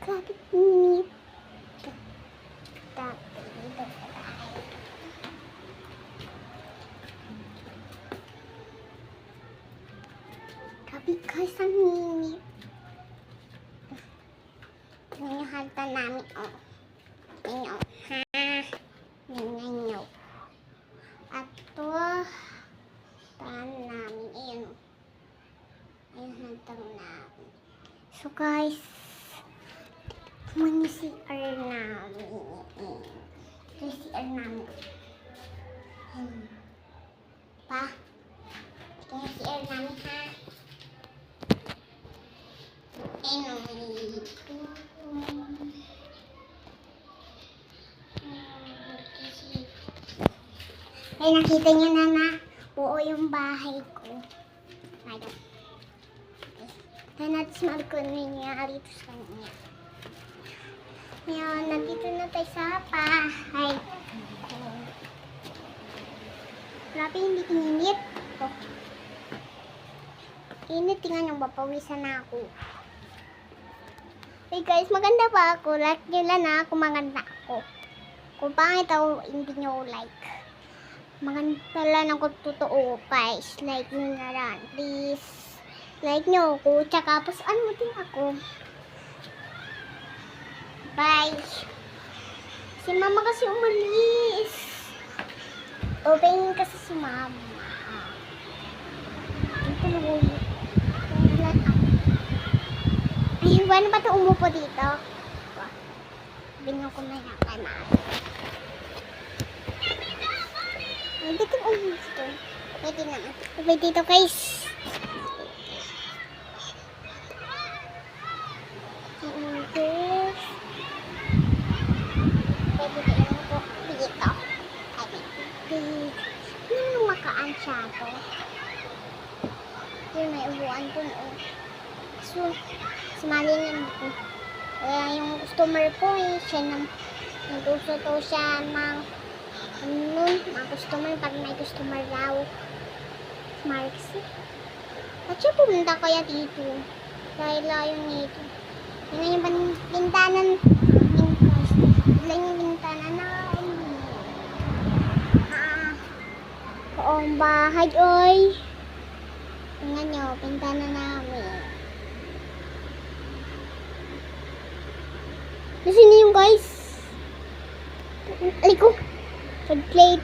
Grabe init. Tapos dito tayo. Grabe guys, ang init. Tingnan yung halta namin. Oh. Tingnan nyo. Ha? Tingnan nyo. At to, taan namin. Ayan o. Ayan hantang namin. So guys, yung CR namin. Yung CR namin. Pa? Yung CR namin ha. Ayan o. Ay, nakita niyo na buo yung bahay ko. Ayun. Kaya natin small ko nangyari ito sa kanya. Ngayon, nandito na tayo sa bahay ko. Grabe, hindi init. Oh. Init, tingnan yung mapawisan na ako. Hey guys, maganda ba ako? Like nyo lang na kung maganda ako. Kung pangit ako, hindi nyo like. Maganda lang ako totoo guys. Like nyo na lang. Please. Like nyo ako. Tsaka ano din ako. Bye. Si mama kasi umalis. Open kasi si mama. Dito na ulit. Ay, paano ba ito umupo dito? Binyo ko na yung kanan. Ay, dito umupo. Pwede na. Pwede dito guys. Pwede dito po. Dito. Ano makaan siya to? Yun, may ubuan dun. So, sumali na ako. Kaya yung customer ko siya nag-uso to siya ng mga customer pag may customer raw. Marks. At siya pumunta kaya dito. Dahil layo nito. Yun yung bintanan. Yun yung bintanan na ang bahay, oy. Tingnan nyo, bintanan namin. Nasaan yung guys? Aliko. Food plate.